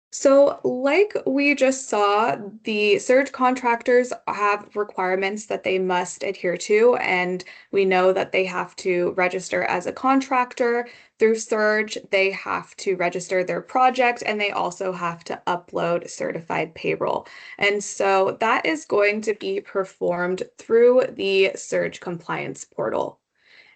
So, like we just saw, the surge contractors have requirements that they must adhere to, and we know that they have to register as a contractor through Surge. They have to register their project, and they also have to upload certified payroll. And so that is going to be performed through the Surge compliance portal.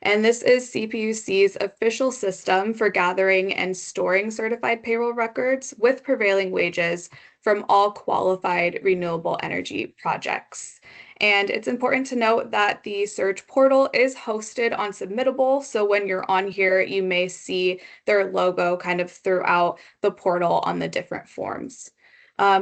And this is CPUC's official system for gathering and storing certified payroll records with prevailing wages from all qualified renewable energy projects. And it's important to note that the Surge portal is hosted on Submittable. So when you're on here, you may see their logo kind of throughout the portal on the different forms.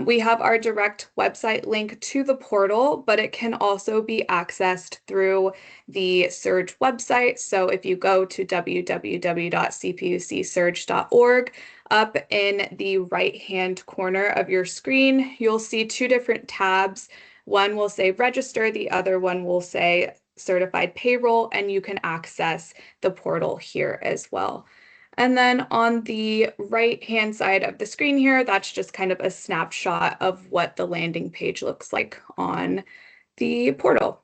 We have our direct website link to the portal, but it can also be accessed through the Surge website. So if you go to www.cpucsurge.org, up in the right-hand corner of your screen, you'll see two different tabs. One will say register, the other one will say certified payroll, and you can access the portal here as well. And then on the right-hand side of the screen here, that's just kind of a snapshot of what the landing page looks like on the portal.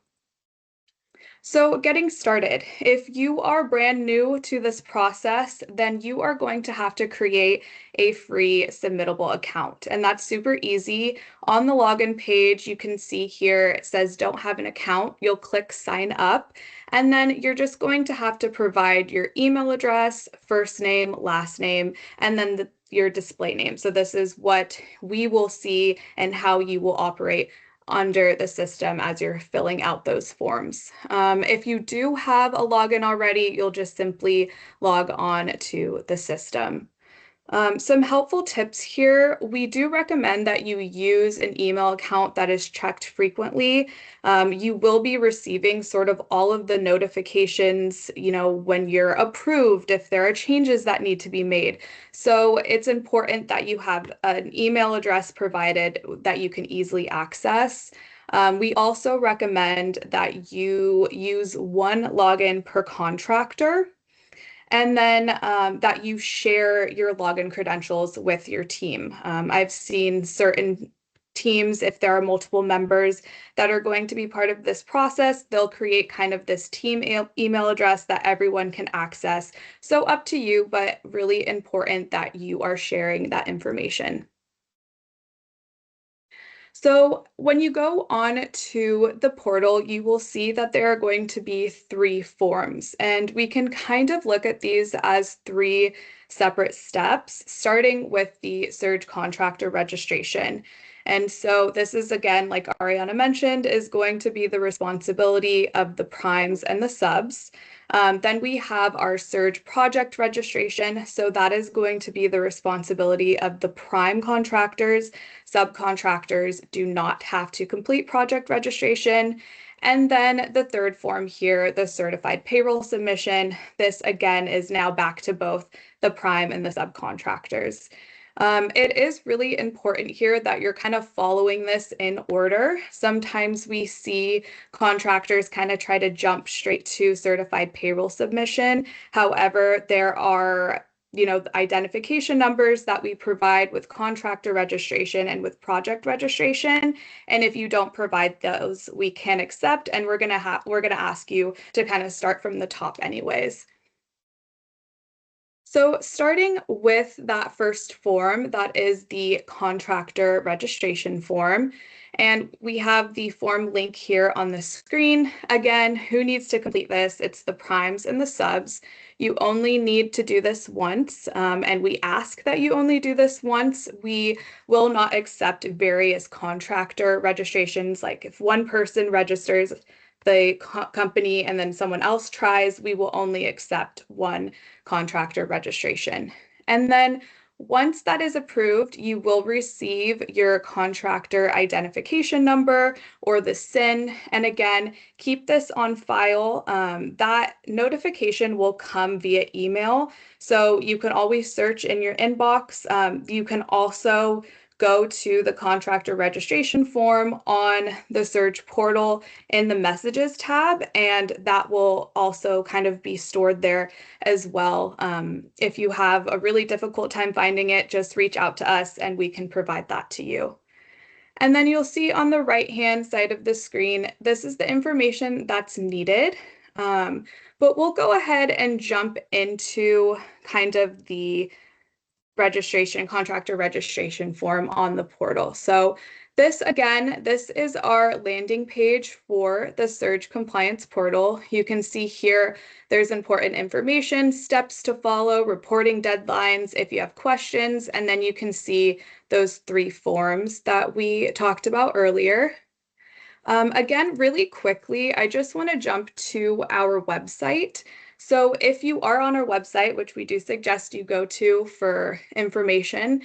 So getting started, if you are brand new to this process, then you are going to have to create a free submittable account. And that's super easy. On the login page, you can see here, it says don't have an account. You'll click sign up, and then you're just going to have to provide your email address, first name, last name, and then your display name. So this is what we will see and how you will operate under the system as you're filling out those forms. If you do have a login already, you'll just simply log on to the system. Some helpful tips here. We do recommend that you use an email account that is checked frequently. You will be receiving sort of all of the notifications, when you're approved, if there are changes that need to be made. So it's important that you have an email address provided that you can easily access. We also recommend that you use one login per contractor, and then that you share your login credentials with your team. I've seen certain teams, if there are multiple members that are going to be part of this process, they'll create kind of this team email address that everyone can access. So up to you, but really important that you are sharing that information. So when you go on to the portal, you will see that there are going to be three forms, and we can kind of look at these as three separate steps, starting with the Surge contractor registration. And so this is, again, like Ariana mentioned, is going to be the responsibility of the primes and the subs. Then we have our Surge project registration. So that is going to be the responsibility of the prime contractors. Subcontractors do not have to complete project registration. And then the third form here, the certified payroll submission. This again is now back to both the prime and the subcontractors. It is really important here that you're kind of following this in order. Sometimes we see contractors kind of try to jump straight to certified payroll submission. However, there are identification numbers that we provide with contractor registration and with project registration. And if you don't provide those, we can accept, and we're gonna ask you to kind of start from the top anyways. So starting with that first form, that is the contractor registration form. And we have the form link here on the screen. Again, who needs to complete this? It's the primes and the subs. You only need to do this once, and we ask that you only do this once. We will not accept various contractor registrations. Like if one person registers the company and then someone else tries, we will only accept one contractor registration. And then once that is approved, you will receive your contractor identification number or the SIN. And again, keep this on file. That notification will come via email. So you can always search in your inbox. You can also go to the contractor registration form on the Surge portal in the Messages tab, and that will also kind of be stored there as well. If you have a really difficult time finding it, just reach out to us and we can provide that to you. And then you'll see on the right-hand side of the screen, this is the information that's needed. But we'll go ahead and jump into kind of the contractor registration form on the portal. So this is our landing page for the Surge Compliance Portal. You can see here there's important information, steps to follow, reporting deadlines if you have questions, and then you can see those 3 forms that we talked about earlier. Again, really quickly, I just want to jump to our website. So if you are on our website, which we do suggest you go to for information,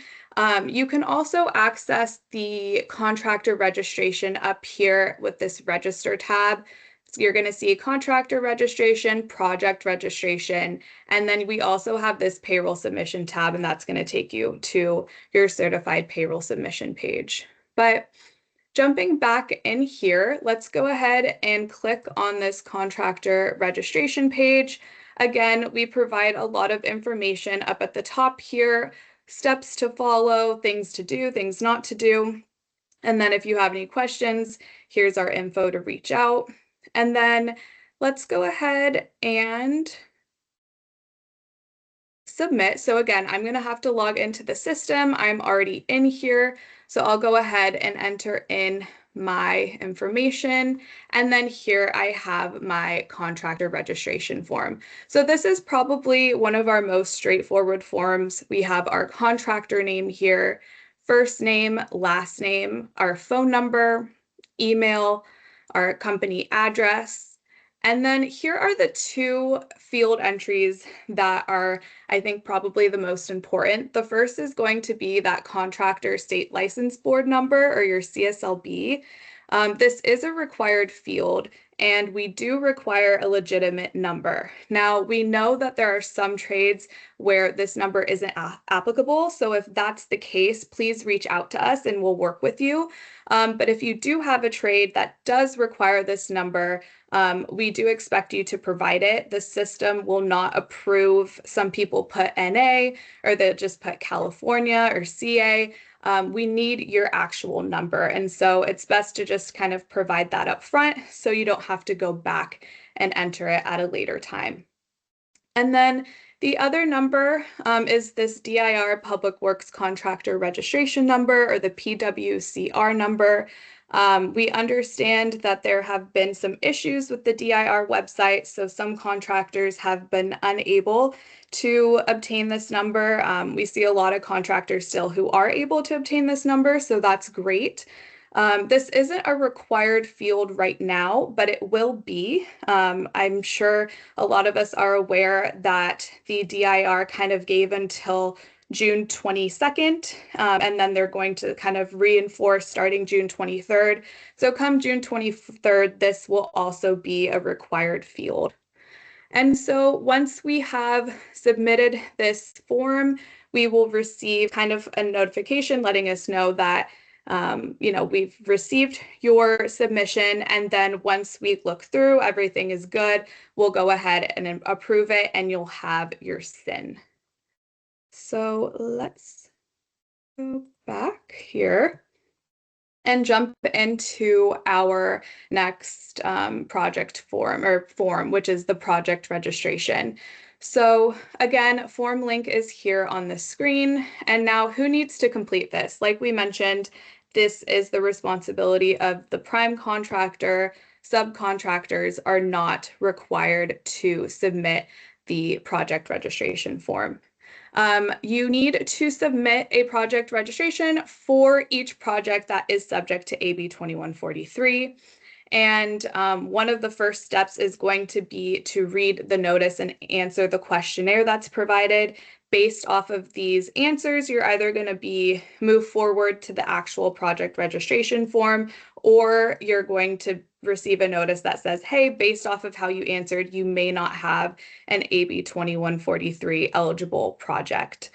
you can also access the contractor registration up here with this register tab. So you're going to see contractor registration, project registration, and then we also have this payroll submission tab, and that's going to take you to your certified payroll submission page. But jumping back in here, let's go ahead and click on this contractor registration page. Again, we provide a lot of information up at the top here, steps to follow, things to do, things not to do. And then if you have any questions, here's our info to reach out. And then let's go ahead and submit. So again, I'm going to have to log into the system. I'm already in here. So I'll go ahead and enter in my information. And then here I have my contractor registration form. So this is probably one of our most straightforward forms. We have our contractor name here, first name, last name, our phone number, email, our company address. And then here are the 2 field entries that are, I think, probably the most important. The first is going to be that contractor state license board number, or your CSLB. This is a required field, and we do require a legitimate number. Now, we know that there are some trades where this number isn't applicable, so if that's the case, please reach out to us and we'll work with you. But if you do have a trade that does require this number, we do expect you to provide it. The system will not approve. Some people put NA, or they'll just put California or CA. We need your actual number. And so it's best to just kind of provide that up front so you don't have to go back and enter it at a later time. And then the other number is this DIR Public Works Contractor Registration Number, or the PWCR number. We understand that there have been some issues with the DIR website, so some contractors have been unable to obtain this number. We see a lot of contractors still who are able to obtain this number, so that's great. This isn't a required field right now, but it will be. I'm sure a lot of us are aware that the DIR kind of gave until June 22nd, and then they're going to kind of reinforce starting June 23rd. So come June 23rd, this will also be a required field. And so once we have submitted this form, we will receive kind of a notification letting us know that we've received your submission, and then once we look through, everything is good, we'll go ahead and approve it, and you'll have your SIN. So let's go back here and jump into our next project form, which is the project registration. So again, form link is here on the screen. And now who needs to complete this? Like we mentioned, this is the responsibility of the prime contractor. Subcontractors are not required to submit the project registration form. You need to submit a project registration for each project that is subject to AB 2143. And one of the first steps is going to be to read the notice and answer the questionnaire that's provided. Based off of these answers, you're either going to move forward to the actual project registration form, or you're going to receive a notice that says, hey, based off of how you answered, you may not have an AB 2143 eligible project.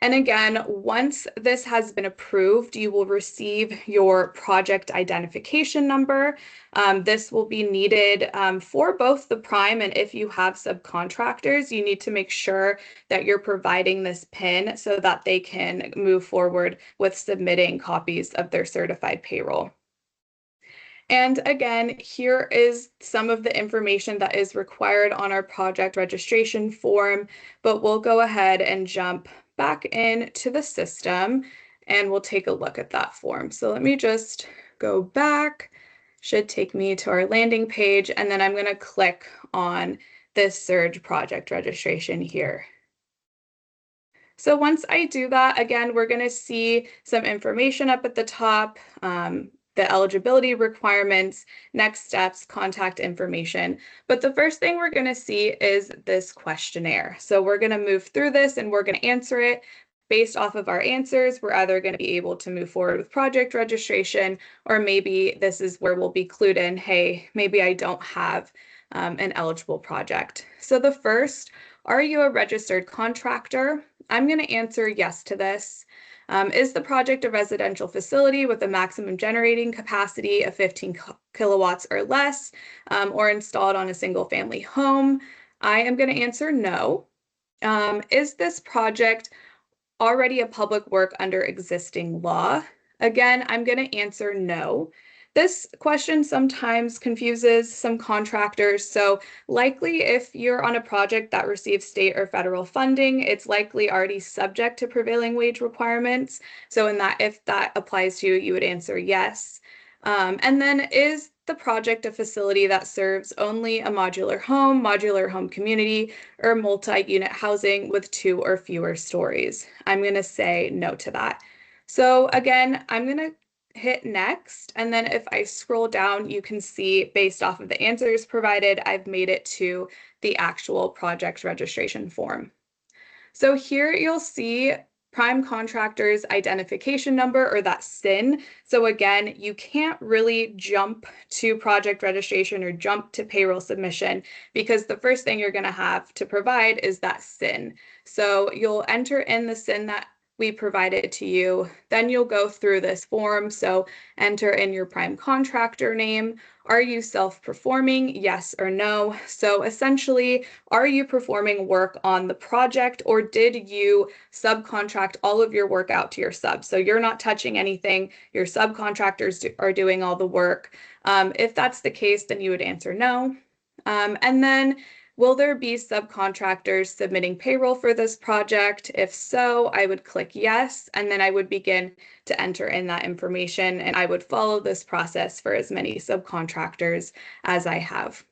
And again, once this has been approved, you will receive your project identification number. This will be needed for both the prime, and if you have subcontractors, you need to make sure that you're providing this PIN so that they can move forward with submitting copies of their certified payroll. And again, here is some of the information that is required on our project registration form, but we'll go ahead and jump back into the system and we'll take a look at that form. So let me just go back. Should take me to our landing page, and then I'm going to click on this Surge project registration here. So once I do that, again, we're going to see some information up at the top, the eligibility requirements, next steps, contact information. But the first thing we're going to see is this questionnaire. So we're going to move through this and we're going to answer it. Based off of our answers, we're either going to be able to move forward with project registration, or maybe this is where we'll be clued in, hey, maybe I don't have an eligible project. So the first, are you a registered contractor? I'm going to answer yes to this. Is the project a residential facility with a maximum generating capacity of 15 kilowatts or less, or installed on a single family home? I am going to answer no. Is this project already a public work under existing law? Again, I'm going to answer no. This question sometimes confuses some contractors. So likely if you're on a project that receives state or federal funding, it's likely already subject to prevailing wage requirements. So if that applies to you, you would answer yes. And then is the project a facility that serves only a modular home community, or multi-unit housing with 2 or fewer stories? I'm going to say no to that. So again, I'm going to hit next, and then if I scroll down, you can see based off of the answers provided, I've made it to the actual project registration form. So here you'll see prime contractor's identification number, or that SIN. So again, you can't really jump to project registration or jump to payroll submission, because the first thing you're going to have to provide is that SIN. So you'll enter in the SIN that we provided to you. Then you'll go through this form. So enter in your prime contractor name. Are you self-performing? Yes or no. So essentially, are you performing work on the project, or did you subcontract all of your work out to your sub? So you're not touching anything. Your subcontractors are doing all the work. If that's the case, then you would answer no. And then, will there be subcontractors submitting payroll for this project? If so, I would click yes, and then I would begin to enter in that information, and I would follow this process for as many subcontractors as I have.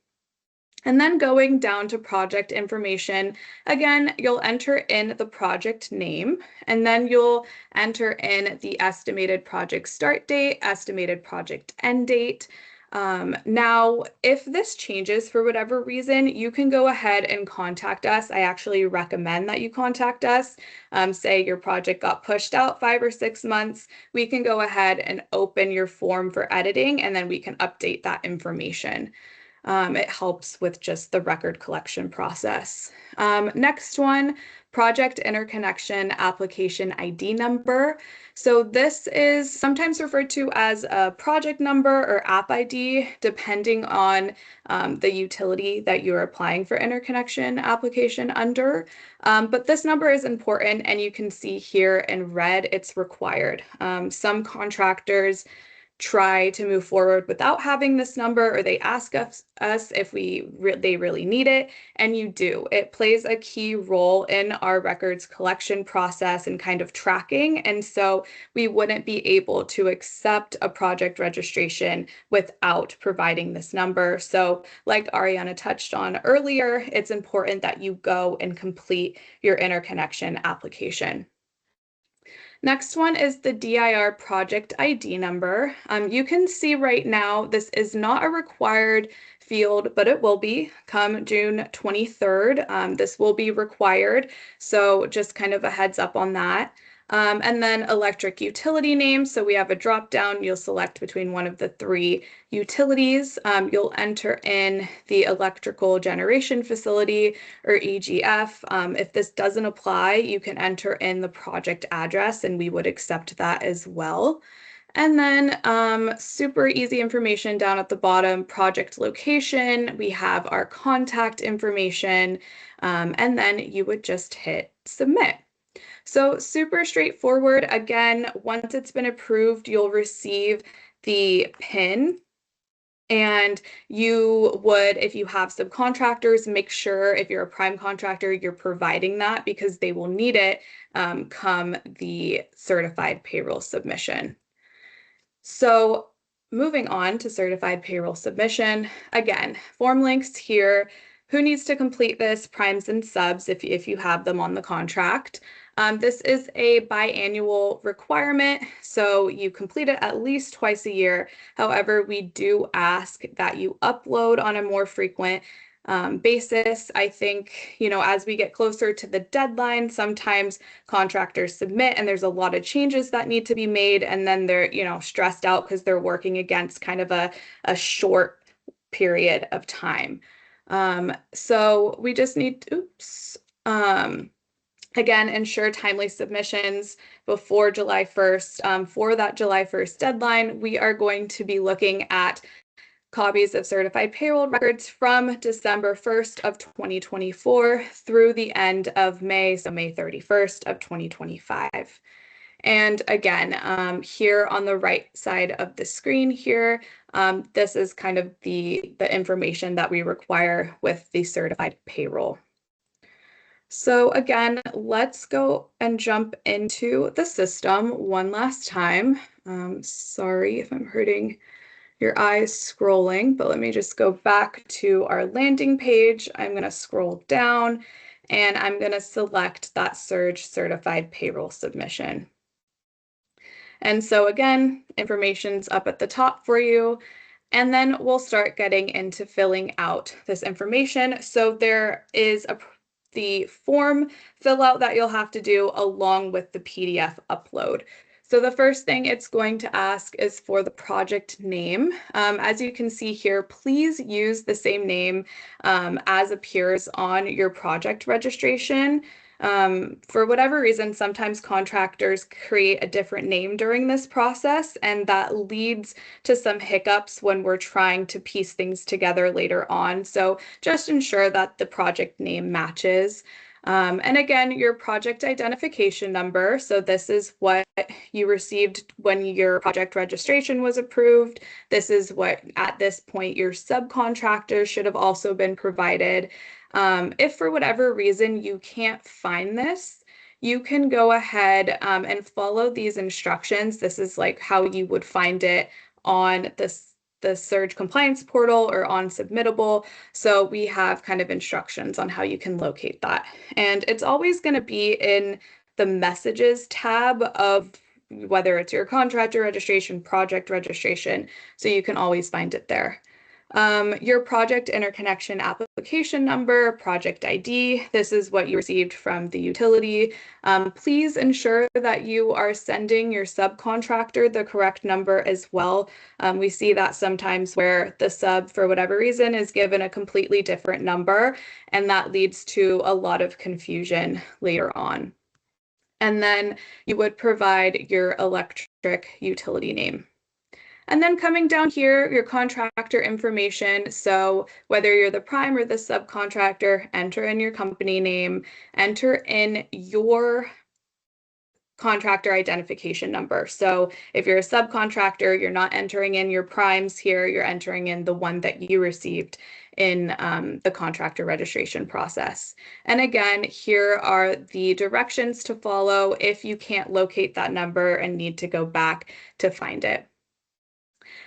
And then going down to project information, again, you'll enter in the project name, and then you'll enter in the estimated project start date, estimated project end date. Now, if this changes for whatever reason, you can go ahead and contact us. I actually recommend that you contact us. Say your project got pushed out 5 or 6 months, we can go ahead and open your form for editing, and then we can update that information. It helps with just the record collection process. Next one, project interconnection application ID number. So this is sometimes referred to as a project number or app ID, depending on the utility that you're applying for interconnection application under. But this number is important, and you can see here in red, it's required. Some contractors try to move forward without having this number, or they ask us if they really need it, and you do. It plays a key role in our records collection process and kind of tracking, and so we wouldn't be able to accept a project registration without providing this number. So like Ariana touched on earlier, it's important that you go and complete your interconnection application. Next one is the DIR project ID number. You can see right now, this is not a required field, but it will be come June 23rd. This will be required, so just kind of a heads up on that. And then electric utility name. So we have a drop down. You'll select between one of the three utilities. You'll enter in the electrical generation facility or EGF. If this doesn't apply, you can enter in the project address and we would accept that as well. And then super easy information down at the bottom, project location. We have our contact information, and then you would just hit submit. So super straightforward. Again, once it's been approved, you'll receive the PIN. And you would, if you have subcontractors, make sure if you're a prime contractor, you're providing that because they will need it come the certified payroll submission. So moving on to certified payroll submission, again, form links here. Who needs to complete this? Primes and subs if you have them on the contract. This is a biannual requirement, so you complete it at least twice a year. However, we do ask that you upload on a more frequent basis. I think, as we get closer to the deadline, sometimes contractors submit and there's a lot of changes that need to be made, and then they're, stressed out because they're working against kind of a short period of time. So we just need to, again, ensure timely submissions before July 1st. For that July 1st deadline, we are going to be looking at copies of certified payroll records from December 1st of 2024 through the end of May, so May 31st of 2025. And again, here on the right side of the screen here, this is kind of the information that we require with the certified payroll. So again, let's go and jump into the system one last time. Sorry if I'm hurting your eyes scrolling, but let me just go back to our landing page. I'm going to scroll down and I'm going to select that Surge certified payroll submission. And so again, information's up at the top for you. And then we'll start getting into filling out this information. So there is the form fill out that you'll have to do along with the PDF upload. So the first thing it's going to ask is for the project name. As you can see here, please use the same name as appears on your project registration. For whatever reason, sometimes contractors create a different name during this process, and that leads to some hiccups when we're trying to piece things together later on. So just ensure that the project name matches. And again, your project identification number. So this is what you received when your project registration was approved. This is what, at this point, your subcontractor should have also been provided. If for whatever reason you can't find this, you can go ahead and follow these instructions. This is like how you would find it on the Surge compliance portal or on Submittable. So we have kind of instructions on how you can locate that. And it's always going to be in the messages tab of whether it's your contractor registration, project registration. So you can always find it there. Your project interconnection application number, project ID, this is what you received from the utility. Please ensure that you are sending your subcontractor the correct number as well. We see that sometimes where the sub, for whatever reason, is given a completely different number, and that leads to a lot of confusion later on. And then you would provide your electric utility name. And then coming down here, your contractor information. So whether you're the prime or the subcontractor, enter in your company name, enter in your contractor identification number. So if you're a subcontractor, you're not entering in your primes here, you're entering in the one that you received in the contractor registration process. And again, here are the directions to follow if you can't locate that number and need to go back to find it.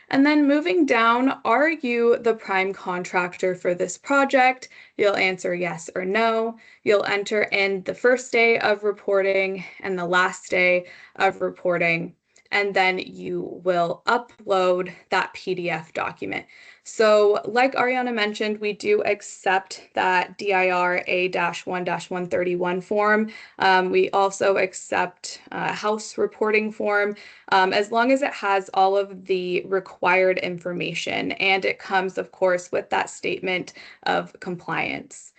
And then moving down, are you the prime contractor for this project? You'll answer yes or no. You'll enter in the first day of reporting and the last day of reporting. and then you will upload that PDF document. So like Ariana mentioned, we do accept that DIR A-1-131 form. We also accept House reporting form as long as it has all of the required information, and it comes, of course, with that statement of compliance.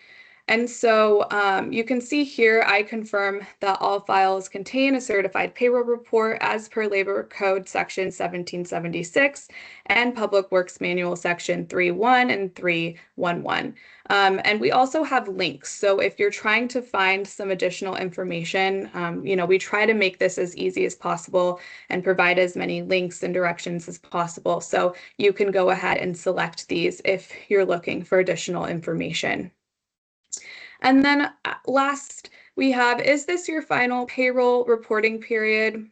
And so you can see here, I confirm that all files contain a certified payroll report as per Labor Code Section 1776 and Public Works Manual Section 3.1 and 3.11. And we also have links. So if you're trying to find some additional information, we try to make this as easy as possible and provide as many links and directions as possible. So you can go ahead and select these if you're looking for additional information. And then last we have, is this your final payroll reporting period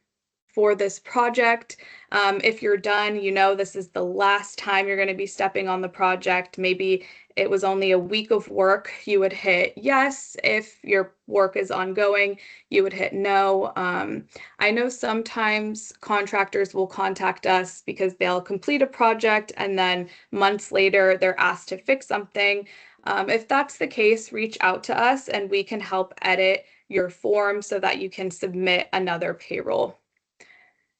for this project? If you're done, this is the last time you're going to be stepping on the project. Maybe it was only a week of work, you would hit yes. If your work is ongoing, you would hit no. I know sometimes contractors will contact us because they'll complete a project and then months later they're asked to fix something. If that's the case, reach out to us and we can help edit your form so that you can submit another payroll.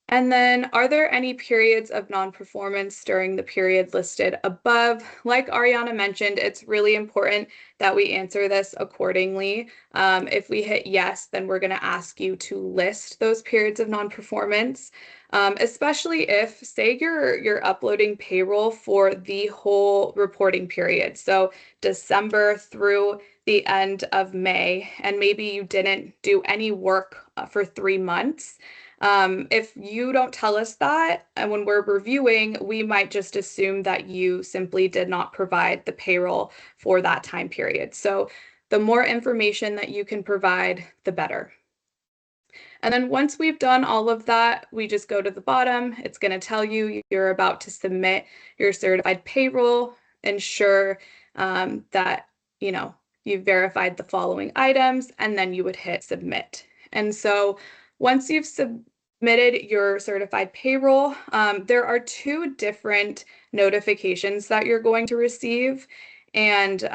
And then, are there any periods of non-performance during the period listed above? Like Ariana mentioned, it's really important that we answer this accordingly. If we hit yes, then we're going to ask you to list those periods of non-performance, especially if, say, you're uploading payroll for the whole reporting period. So December through the end of May, and maybe you didn't do any work for 3 months. If you don't tell us that, and when we're reviewing, we might just assume that you simply did not provide the payroll for that time period. So the more information that you can provide, the better. And then once we've done all of that, we just go to the bottom. It's going to tell you you're about to submit your certified payroll. Ensure that you've verified the following items, and then you would hit submit. And so once you've submitted your certified payroll, there are 2 different notifications that you're going to receive. And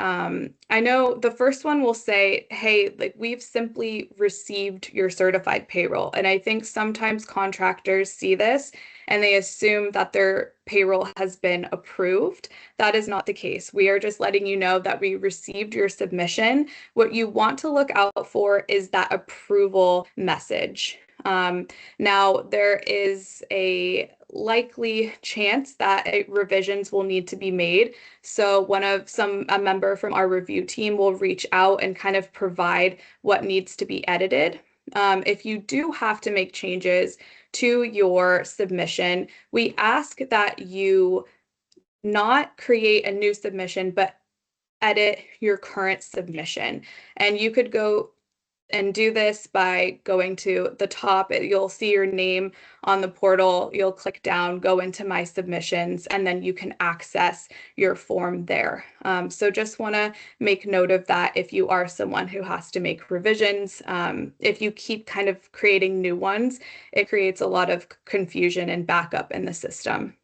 I know the first one will say, hey, we've simply received your certified payroll. And I think sometimes contractors see this and they assume that their payroll has been approved. That is not the case. We are just letting you know that we received your submission. What you want to look out for is that approval message. Now, there is a likely chance that revisions will need to be made. So a member from our review team will reach out and kind of provide what needs to be edited. If you do have to make changes to your submission, we ask that you not create a new submission, but edit your current submission. And you could go and do this by going to the top. You'll see your name on the portal. You'll click down, go into my submissions, and then you can access your form there. So just want to make note of that if you are someone who has to make revisions. If you keep kind of creating new ones, it creates a lot of confusion and backup in the system.